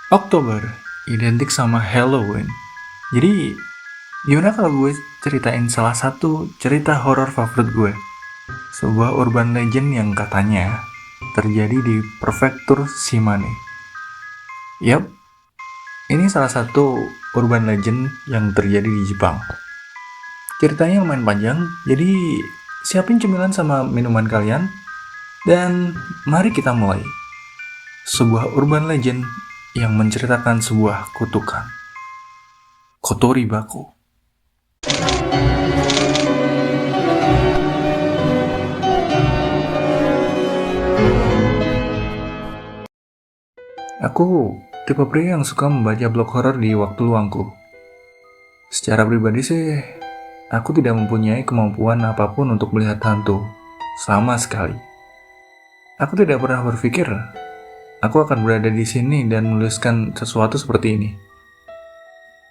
Oktober identik sama Halloween. Jadi, gimana kalau gue ceritain salah satu cerita horor favorit gue? Sebuah urban legend yang katanya terjadi di prefektur Shimane. Yap, ini salah satu urban legend yang terjadi di Jepang. Ceritanya lumayan panjang, jadi siapin cemilan sama minuman kalian, dan mari kita mulai. Sebuah urban legend yang menceritakan sebuah kutukan. Kotori Bako. Aku tipe pria yang suka membaca blog horor di waktu luangku. Secara pribadi sih, aku tidak mempunyai kemampuan apapun untuk melihat hantu, sama sekali. Aku tidak pernah berpikir aku akan berada di sini dan menuliskan sesuatu seperti ini.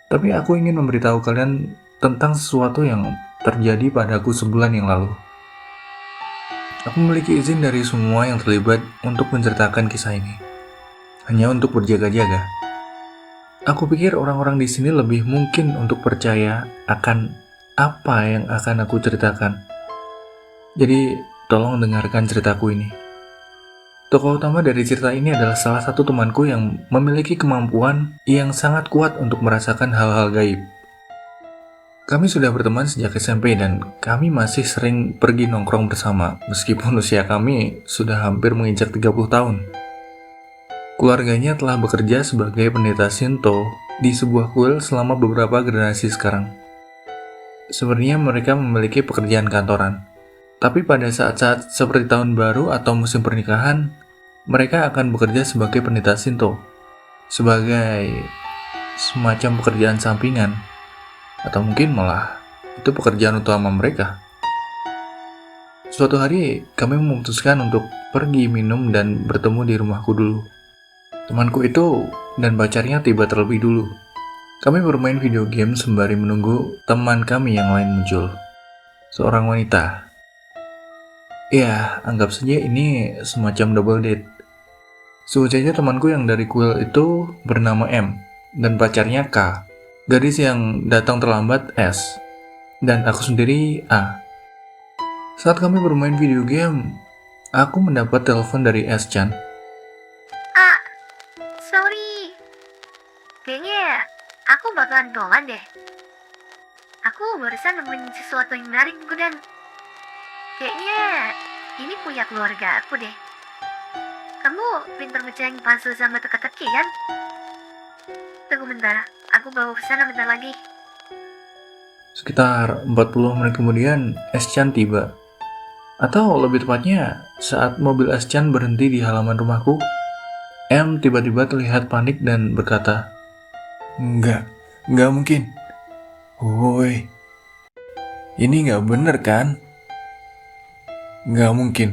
Tapi aku ingin memberitahu kalian tentang sesuatu yang terjadi padaku sebulan yang lalu. Aku memiliki izin dari semua yang terlibat untuk menceritakan kisah ini. Hanya untuk berjaga-jaga. Aku pikir orang-orang di sini lebih mungkin untuk percaya akan apa yang akan aku ceritakan. Jadi, tolong dengarkan ceritaku ini. Tokoh utama dari cerita ini adalah salah satu temanku yang memiliki kemampuan yang sangat kuat untuk merasakan hal-hal gaib. Kami sudah berteman sejak SMP dan kami masih sering pergi nongkrong bersama meskipun usia kami sudah hampir menginjak 30 tahun. Keluarganya telah bekerja sebagai pendeta Shinto di sebuah kuil selama beberapa generasi sekarang. Sebenarnya mereka memiliki pekerjaan kantoran. Tapi pada saat-saat seperti tahun baru atau musim pernikahan, mereka akan bekerja sebagai pendeta Shinto, sebagai semacam pekerjaan sampingan, atau mungkin malah itu pekerjaan utama mereka. Suatu hari, kami memutuskan untuk pergi minum dan bertemu di rumahku dulu. Temanku itu dan pacarnya tiba terlebih dulu. Kami bermain video game sembari menunggu teman kami yang lain muncul. Seorang wanita. Ya, anggap saja ini semacam double date. Sebut saja temanku yang dari kuil itu bernama M, dan pacarnya K. Gadis yang datang terlambat S, dan aku sendiri A. Saat kami bermain video game, aku mendapat telepon dari S-chan. Ah, sorry. Kayaknya aku bakalan telat deh. Aku barusan nemuin sesuatu yang menarik di gudang. Kayaknya ini punya keluarga aku deh. Kamu pintar mecahin puzzle sama teka-teki kan? Tunggu bentar, aku bawa kesana bentar lagi. Sekitar 40 menit kemudian, S-chan tiba. Atau lebih tepatnya, saat mobil S-chan berhenti di halaman rumahku, M tiba-tiba terlihat panik dan berkata, Enggak mungkin. Woi, ini nggak bener kan? Nggak mungkin.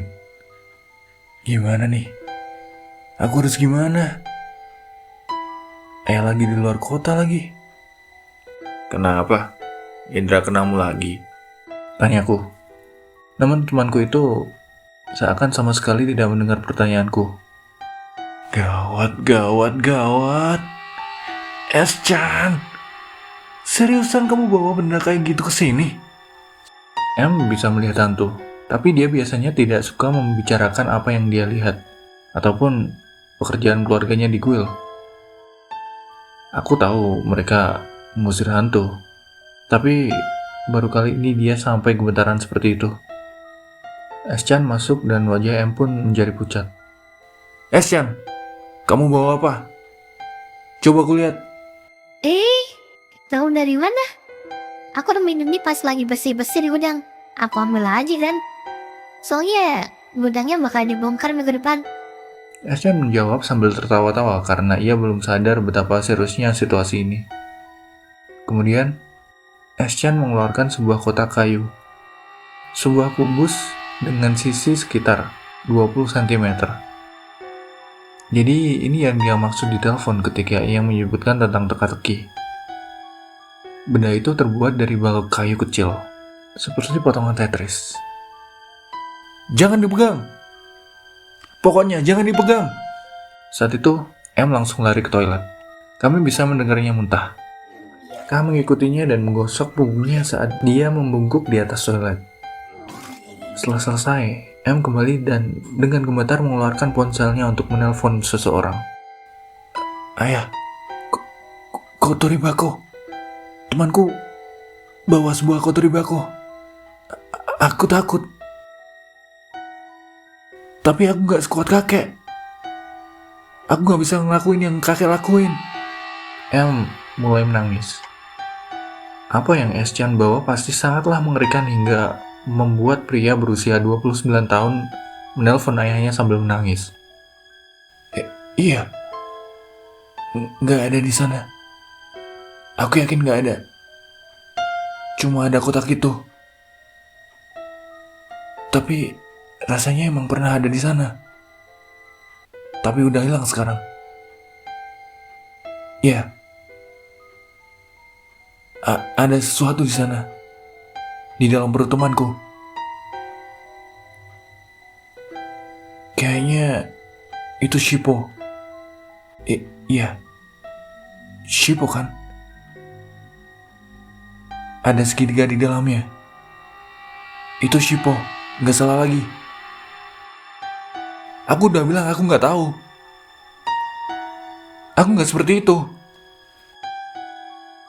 Gimana nih? Aku harus gimana? Lagi di luar kota lagi. Kenapa? Indra kenamu lagi? Tanyaku. Namun temanku itu seakan sama sekali tidak mendengar pertanyaanku. Gawat. Es-chan, seriusan kamu bawa benda kayak gitu ke sini? M bisa melihat hantu, tapi dia biasanya tidak suka membicarakan apa yang dia lihat, ataupun pekerjaan keluarganya di kuil. Aku tahu mereka mengusir hantu, tapi baru kali ini dia sampai gemetaran seperti itu. S-chan masuk dan wajah M pun menjadi pucat. S-chan, kamu bawa apa? Coba kulihat. Tahu dari mana? Aku nemuin ini pas lagi bersih-bersih di gudang. Aku ambil aja kan? Soalnya gudangnya bakal dibongkar minggu depan. S-chan menjawab sambil tertawa-tawa karena ia belum sadar betapa seriusnya situasi ini. Kemudian, S-chan mengeluarkan sebuah kotak kayu. Sebuah kubus dengan sisi sekitar 20 cm. Jadi ini yang dia maksud di telepon ketika ia menyebutkan tentang teka-teki. Benda itu terbuat dari balok kayu kecil, seperti potongan Tetris. Jangan dipegang! Pokoknya jangan dipegang! Saat itu, M langsung lari ke toilet. Kami bisa mendengarnya muntah. Kami mengikutinya dan menggosok punggungnya saat dia membungkuk di atas toilet. Setelah selesai, M kembali dan dengan gemetar mengeluarkan ponselnya untuk menelpon seseorang. Ayah, kotori bako. Temanku bawa sebuah kotori bako. Aku takut. Tapi aku gak sekuat kakek. Aku gak bisa ngelakuin yang kakek lakuin. M mulai menangis. Apa yang S-chan bawa pasti sangatlah mengerikan hingga membuat pria berusia 29 tahun menelpon ayahnya sambil menangis. Iya. Gak ada di sana. Aku yakin gak ada. Cuma ada kotak itu. Tapi rasanya emang pernah ada di sana. Tapi udah hilang sekarang. Iya. Ada sesuatu di sana. Di dalam perut temanku. Kayaknya itu Shippo. Iya. Shippo kan? Ada segitiga di dalamnya. Itu Shippo. Gak salah lagi. Aku udah bilang aku gak tahu. Aku gak seperti itu.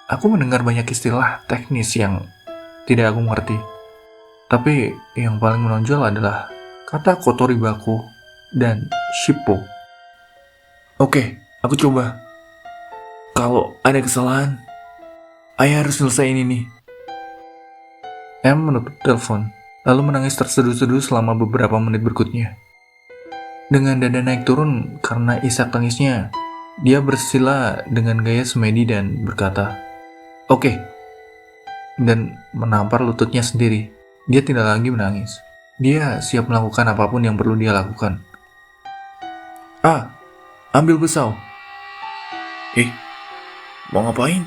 Aku mendengar banyak istilah teknis yang tidak aku mengerti. Tapi yang paling menonjol adalah kata kotori bako dan Shippo. Oke, aku coba. Kalau ada kesalahan, ayah harus selesaiin ini. M menutup telepon, lalu menangis terseduh-seduh selama beberapa menit berikutnya. Dengan dada naik turun karena isak tangisnya, dia bersila dengan gaya semedi dan berkata, "Oke." Dan menampar lututnya sendiri. Dia tidak lagi menangis. Dia siap melakukan apapun yang perlu dia lakukan. Ambil pisau. Mau ngapain?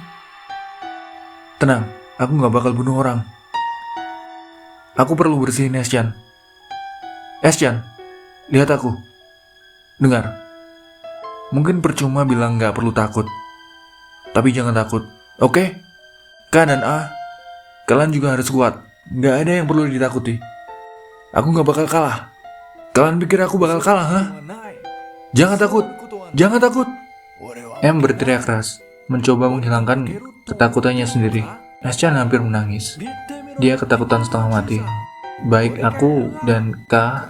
Tenang, aku gak bakal bunuh orang. Aku perlu bersihin S-chan. S-chan, lihat aku. Dengar. Mungkin percuma bilang gak perlu takut. Tapi jangan takut, oke? K dan A, kalian juga harus kuat. Gak ada yang perlu ditakuti. Aku gak bakal kalah. Kalian pikir aku bakal kalah, ha? Jangan takut. Jangan takut. M berteriak keras, mencoba menghilangkan ketakutannya sendiri. S-chan hampir menangis. Dia ketakutan setengah mati. Baik aku dan K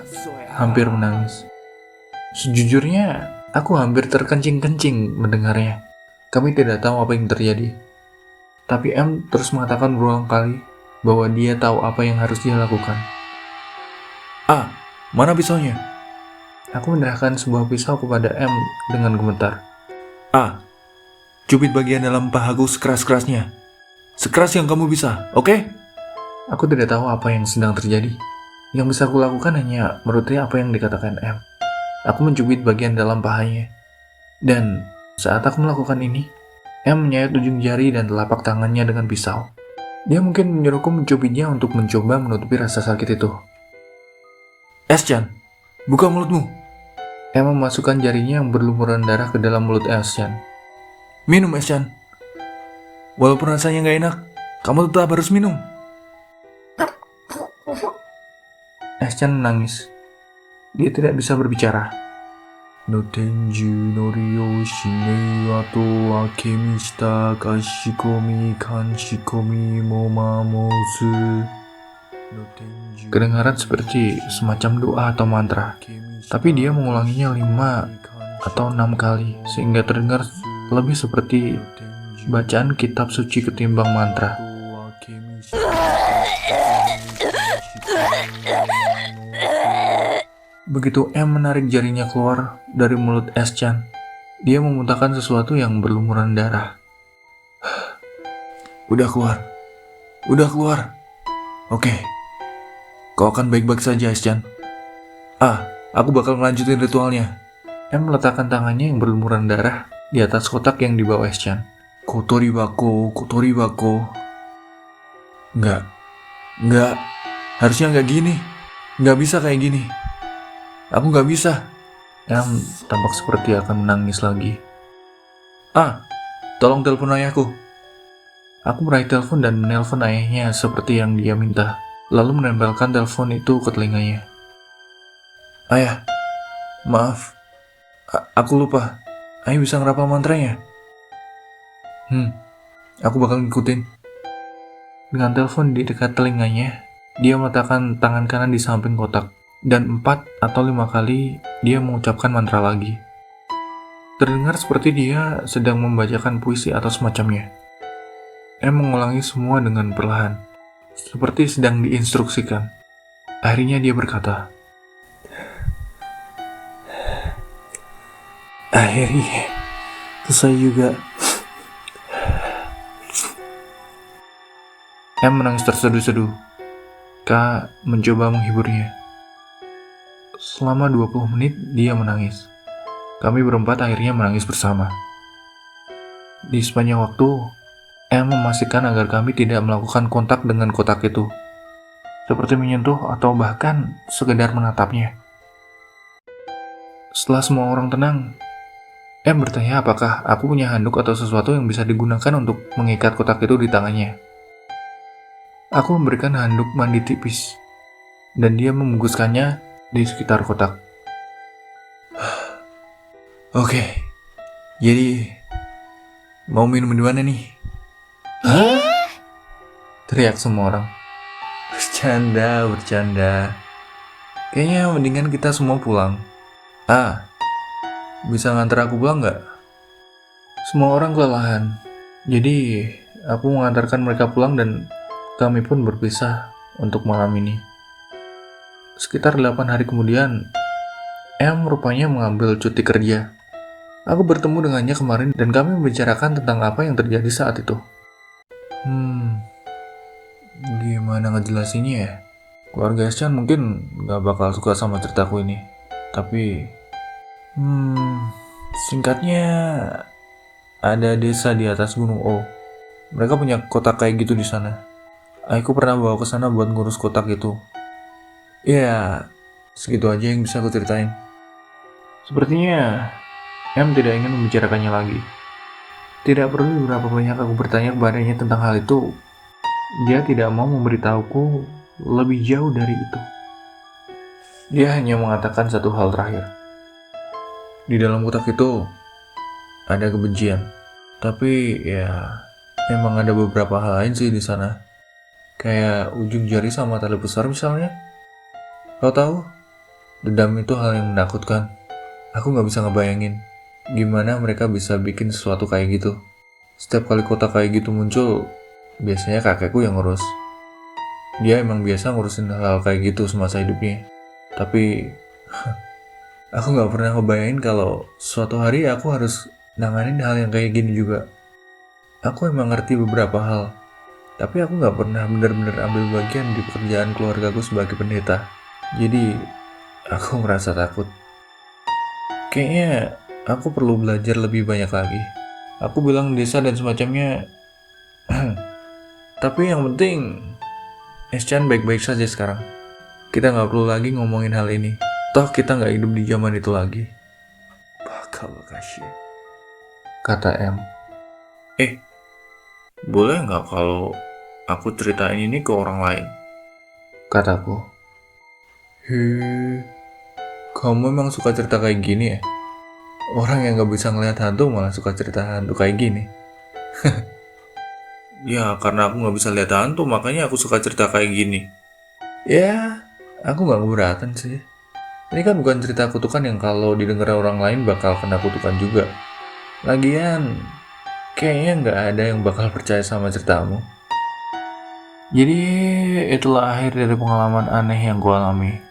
hampir menangis. Sejujurnya, aku hampir terkencing-kencing mendengarnya. Kami tidak tahu apa yang terjadi. Tapi M terus mengatakan berulang kali bahwa dia tahu apa yang harus dia lakukan. Mana pisaunya? Aku menyerahkan sebuah pisau kepada M dengan gemetar. Cubit bagian dalam pahaku sekeras-kerasnya. Sekeras yang kamu bisa, oke? Aku tidak tahu apa yang sedang terjadi. Yang bisa aku lakukan hanya menuruti apa yang dikatakan M. Aku mencubit bagian dalam pahanya. Dan saat aku melakukan ini, M menyayat ujung jari dan telapak tangannya dengan pisau. Dia mungkin menyuruhku mencubitnya untuk mencoba menutupi rasa sakit itu. S-chan, buka mulutmu. M memasukkan jarinya yang berlumuran darah ke dalam mulut S-chan. Minum, S-chan. Walaupun rasanya gak enak, kamu tetap harus minum. S-chan menangis. Dia tidak bisa berbicara. No tenju norio shinei wato akemi shita kashikomi kanshikomi momamosu. Kedengaran seperti semacam doa atau mantra. Tapi dia mengulanginya 5 atau 6 kali sehingga terdengar lebih seperti bacaan kitab suci ketimbang mantra. Begitu M menarik jarinya keluar dari mulut S-chan, dia memuntahkan sesuatu yang berlumuran darah. Udah keluar. Oke. Kau akan baik-baik saja, S-chan. Aku bakal melanjutin ritualnya. M meletakkan tangannya yang berlumuran darah di atas kotak yang dibawa S-chan. Kotori bako. Enggak. Harusnya enggak gini. Enggak bisa kayak gini. Aku gak bisa. Em tampak seperti akan menangis lagi. Ah, tolong telepon ayahku. Aku meraih telepon dan menelpon ayahnya seperti yang dia minta, lalu menempelkan telepon itu ke telinganya. Ayah, maaf, aku lupa. Ayah bisa ngerapal mantranya? Aku bakal ngikutin. Dengan telepon di dekat telinganya, dia meletakkan tangan kanan di samping kotak, dan 4 atau 5 kali dia mengucapkan mantra lagi. Terdengar seperti dia sedang membacakan puisi atau semacamnya. Mengulangi semua dengan perlahan, seperti sedang diinstruksikan. Akhirnya dia berkata, akhirnya selesai juga. Menangis terseduh-seduh. Kak mencoba menghiburnya. Selama 20 menit dia menangis. Kami berempat akhirnya menangis bersama. Di sepanjang waktu, memastikan agar kami tidak melakukan kontak dengan kotak itu, seperti menyentuh atau bahkan sekedar menatapnya. Setelah semua orang tenang, bertanya apakah aku punya handuk atau sesuatu yang bisa digunakan untuk mengikat kotak itu di tangannya. Aku memberikan handuk mandi tipis, dan dia membungkuskannya di sekitar kotak. Oke, jadi mau minum di mana nih? Hah? Teriak semua orang. Bercanda. Kayaknya mendingan kita semua pulang. Bisa nganter aku pulang nggak? Semua orang kelelahan. Jadi, aku mengantarkan mereka pulang dan kami pun berpisah untuk malam ini. Sekitar 8 hari kemudian, rupanya mengambil cuti kerja. Aku bertemu dengannya kemarin dan kami membicarakan tentang apa yang terjadi saat itu. Gimana ngejelasinnya ya? Keluarga Chan mungkin gak bakal suka sama ceritaku ini. Tapi, singkatnya, ada desa di atas Gunung O. Mereka punya kotak kayak gitu di sana. Aku pernah bawa ke sana buat ngurus kotak itu. Ya, segitu aja yang bisa aku ceritain. Sepertinya tidak ingin membicarakannya lagi. Tidak perlu berapa banyak aku bertanya kepadanya tentang hal itu. Dia tidak mau memberitahuku lebih jauh dari itu. Dia hanya mengatakan satu hal terakhir. Di dalam kotak itu ada kebencian. Tapi ya memang ada beberapa hal lain sih di sana. Kayak ujung jari sama tali besar misalnya. Kau tahu, dendam itu hal yang menakutkan. Aku gak bisa ngebayangin gimana mereka bisa bikin sesuatu kayak gitu. Setiap kali kotak kayak gitu muncul, biasanya kakekku yang ngurus. Dia emang biasa ngurusin hal kayak gitu semasa hidupnya. Tapi, aku gak pernah ngebayangin kalau suatu hari aku harus nanganin hal yang kayak gini juga. Aku emang ngerti beberapa hal, tapi aku gak pernah benar-benar ambil bagian di pekerjaan keluargaku sebagai pendeta. Jadi, aku ngerasa takut. Kayaknya aku perlu belajar lebih banyak lagi. Aku bilang desa dan semacamnya. Tapi yang penting, Chan baik-baik saja sekarang. Kita gak perlu lagi ngomongin hal ini. Toh kita gak hidup di zaman itu lagi. Bakal kasih, kata M. Boleh gak kalau aku ceritain ini ke orang lain? Kataku. Kamu memang suka cerita kayak gini ya? Orang yang gak bisa ngeliat hantu malah suka cerita hantu kayak gini. Ya, karena aku gak bisa lihat hantu, makanya aku suka cerita kayak gini. Ya, aku gak keberatan sih. Ini kan bukan cerita kutukan yang kalau didengar orang lain bakal kena kutukan juga. Lagian, kayaknya gak ada yang bakal percaya sama ceritamu. Jadi, itulah akhir dari pengalaman aneh yang ku alami.